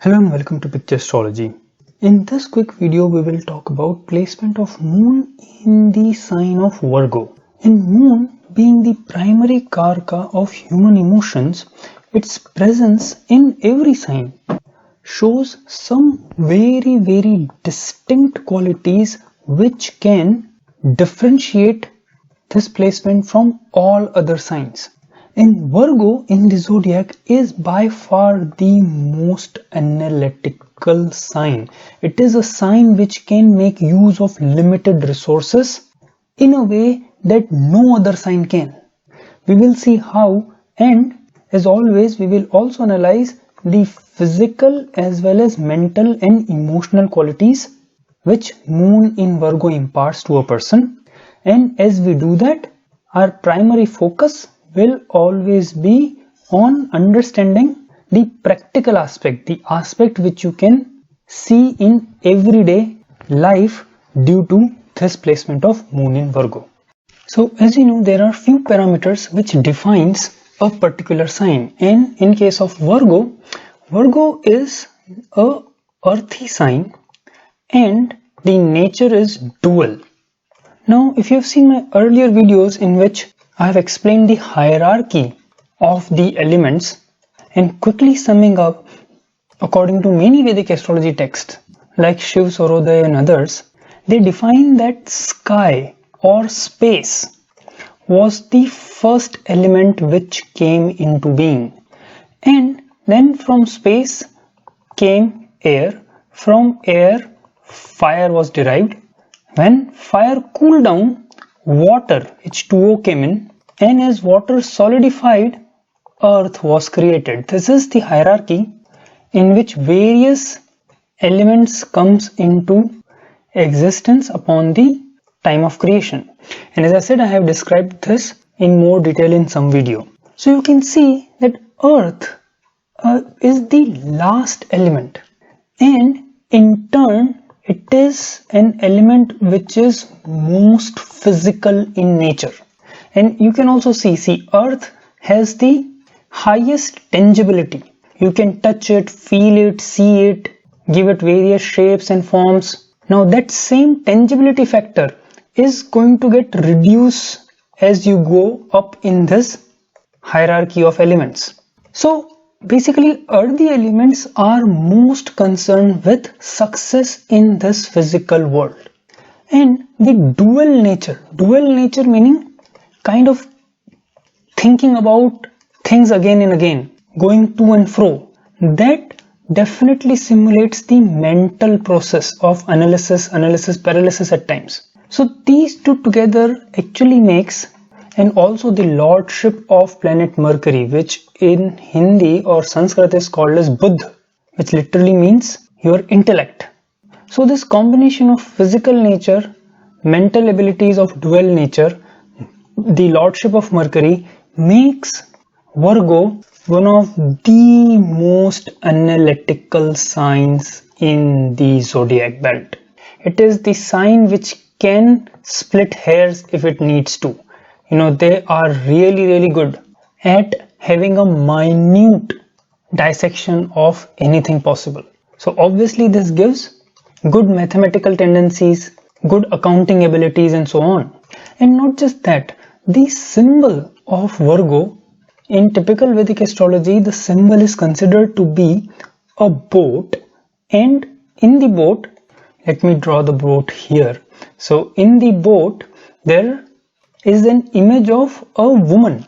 Hello and welcome to Vedic Astrology. In this quick video we will talk about placement of moon in the sign of Virgo. And moon being the primary karaka of human emotions, its presence in every sign shows some very distinct qualities which can differentiate this placement from all other signs. And Virgo in the zodiac is by far the most analytical sign. It is a sign which can make use of limited resources in a way that no other sign can. We will see how, and as always we will also analyze the physical as well as mental and emotional qualities which moon in Virgo imparts to a person. And as we do that, our primary focus will always be on understanding the practical aspect, the aspect which you can see in everyday life due to this placement of moon in Virgo. So as you know, there are few parameters which defines a particular sign, and in case of Virgo, Virgo is a earthy sign and the nature is dual. Now if you have seen my earlier videos in which I have explained the hierarchy of the elements, and quickly summing up, according to many Vedic astrology texts like Shiv, Sarodaya and others, they define that sky or space was the first element which came into being, and then from space came air, from air fire was derived, when fire cooled down water H2O came in, and as water solidified, earth was created. This is the hierarchy in which various elements comes into existence upon the time of creation. And as I said, I have described this in more detail in some video. So you can see that earth is the last element, and in turn it is an element which is most physical in nature. And you can also see earth has the highest tangibility. You can touch it, feel it, see it, give it various shapes and forms. Now that same tangibility factor is going to get reduced as you go up in this hierarchy of elements. So basically earthy elements are most concerned with success in this physical world. And the dual nature meaning kind of thinking about things again and again, going to and fro, that definitely simulates the mental process of analysis, paralysis at times. So these two together actually makes, and also the lordship of planet Mercury, which in Hindi or Sanskrit is called as Buddha, which literally means your intellect. So this combination of physical nature, mental abilities of dual nature, the lordship of Mercury makes Virgo one of the most analytical signs in the zodiac belt. It is the sign which can split hairs if it needs to. You know, they are really good at having a minute dissection of anything possible. So obviously this gives good mathematical tendencies, good accounting abilities and so on. And not just that, the symbol of Virgo in typical Vedic astrology, the symbol is considered to be a boat, and in the boat, let me draw the boat here. So in the boat there is an image of a woman,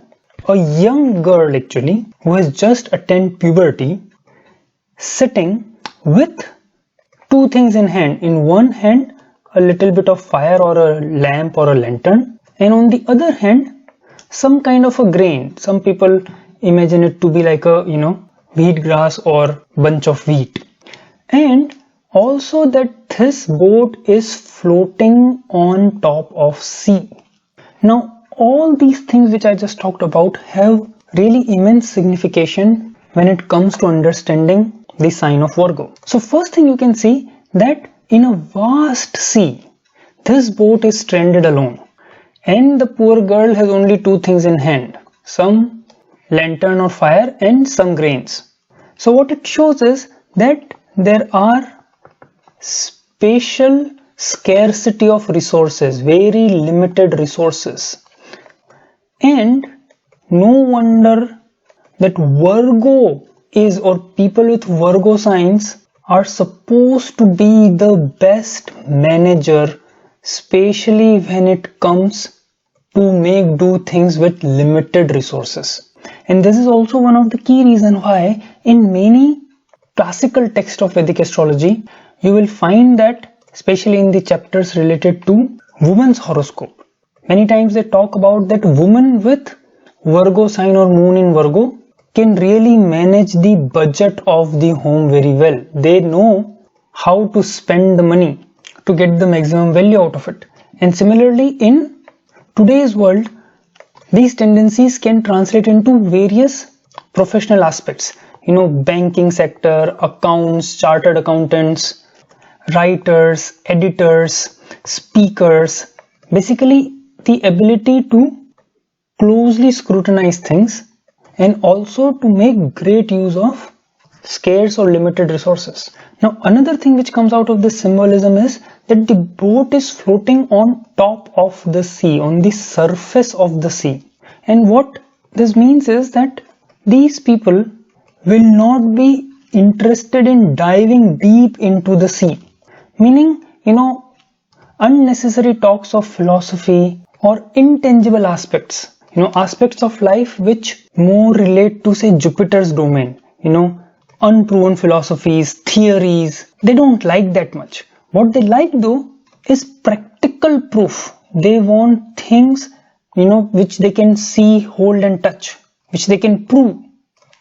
a young girl actually, who has just attained puberty, sitting with two things in hand. In one hand a little bit of fire or a lamp or a lantern, and on the other hand some kind of a grain. Some people imagine it to be like a wheat grass or bunch of wheat. And also that this boat is floating on top of sea. Now all these things which I just talked about have really immense signification when it comes to understanding the sign of Virgo. So first thing you can see that in a vast sea, this boat is stranded alone, and the poor girl has only two things in hand, some lantern or fire and some grains. So what it shows is that there are spatial scarcity of resources, very limited resources. And no wonder that Virgo is, or people with Virgo signs are supposed to be the best manager, especially when it comes to do things with limited resources. And this is also one of the key reasons why in many classical texts of Vedic astrology you will find that, especially in the chapters related to women's horoscope, many times they talk about that women with Virgo sign or moon in Virgo can really manage the budget of the home very well. They know how to spend the money to get the maximum value out of it. And similarly, in today's world, these tendencies can translate into various professional aspects. Banking sector, accounts, chartered accountants, writers, editors, speakers. Basically, the ability to closely scrutinize things and also to make great use of scarce or limited resources. Now, another thing which comes out of this symbolism is that the boat is floating on top of the sea, on the surface of the sea. And what this means is that these people will not be interested in diving deep into the sea. Meaning, unnecessary talks of philosophy or intangible aspects, aspects of life which more relate to, say, Jupiter's domain, unproven philosophies, theories. They don't like that much. What they like though is practical proof. They want things, which they can see, hold and touch, which they can prove.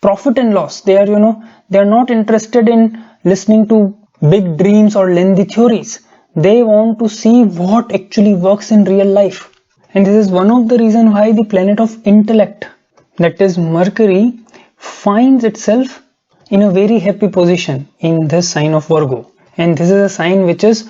Profit and loss. They are not interested in listening to big dreams or lengthy theories. They want to see what actually works in real life. And this is one of the reasons why the planet of intellect, that is Mercury, finds itself in a very happy position in this sign of Virgo. And this is a sign which is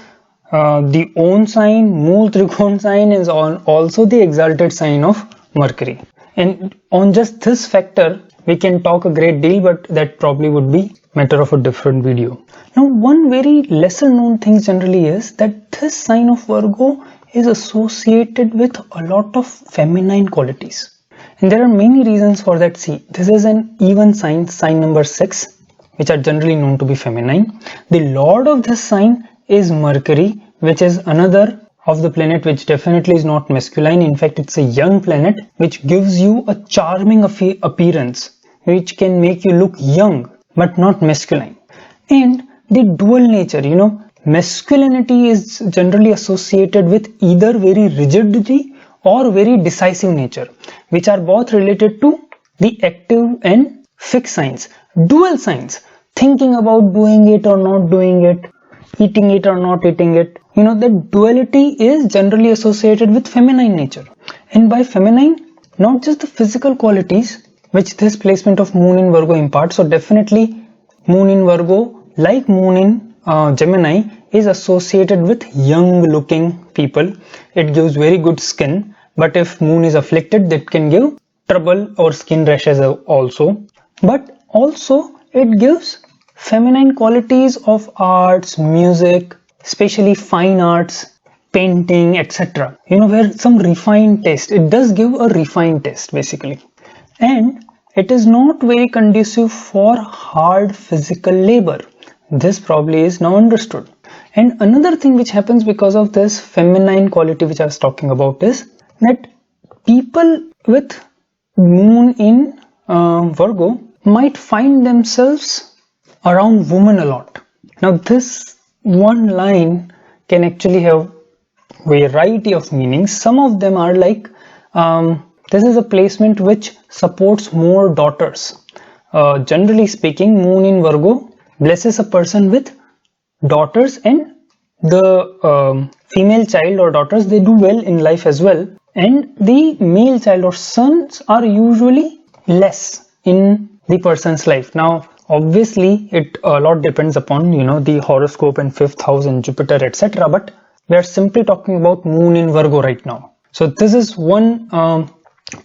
the own sign, Mool Trikon sign, is also the exalted sign of Mercury. And on just this factor, we can talk a great deal, but that probably would be matter of a different video. Now, one very lesser known thing generally is that this sign of Virgo is associated with a lot of feminine qualities. And there are many reasons for that. See, this is an even sign, sign number 6, which are generally known to be feminine. The lord of this sign is Mercury, which is another of the planet which definitely is not masculine. In fact, it's a young planet which gives you a charming appearance, which can make you look young but not masculine. And the dual nature, masculinity is generally associated with either very rigidity or very decisive nature, which are both related to the active and fixed signs. Dual signs, thinking about doing it or not doing it, eating it or not eating it, that duality is generally associated with feminine nature. And by feminine, not just the physical qualities which this placement of moon in Virgo imparts. So definitely moon in Virgo, like moon in Gemini, is associated with young looking people. It gives very good skin, but if moon is afflicted, that can give trouble or skin rashes also. But also it gives feminine qualities of arts, music, especially fine arts, painting, etc. Where some refined taste. It does give a refined taste basically. And it is not very conducive for hard physical labor. This probably is now understood. And another thing which happens because of this feminine quality which I was talking about is that people with moon in Virgo might find themselves around women a lot. Now this one line can actually have a variety of meanings. Some of them are like, this is a placement which supports more daughters. Generally speaking, moon in Virgo blesses a person with daughters, and the female child or daughters, they do well in life as well. And the male child or sons are usually less in the person's life. Now, obviously, it a lot depends upon, the horoscope and 5th house and Jupiter, etc. But we are simply talking about moon in Virgo right now. So this is one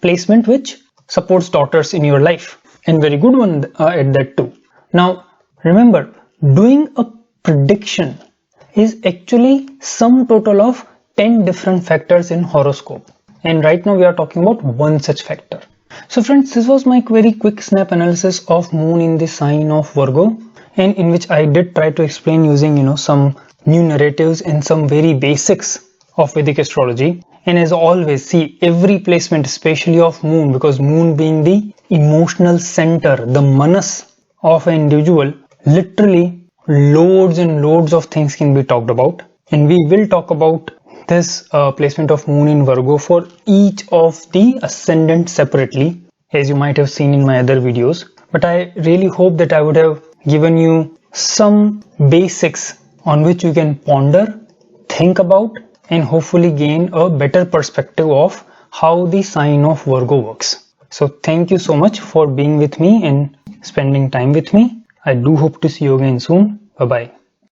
placement which supports daughters in your life, and very good one at that too. Now, remember, doing a prediction is actually sum total of 10 different factors in horoscope. And right now we are talking about one such factor. So friends, this was my very quick snap analysis of moon in the sign of Virgo, and in which I did try to explain using some new narratives and some very basics of Vedic astrology. And as always, see every placement, especially of moon, because moon being the emotional center, the manas of an individual, literally loads and loads of things can be talked about. And we will talk about this placement of moon in Virgo for each of the ascendant separately, as you might have seen in my other videos. But I really hope that I would have given you some basics on which you can ponder, think about, and hopefully gain a better perspective of how the sign of Virgo works. So thank you so much for being with me and spending time with me. I do hope to see you again soon. Bye bye.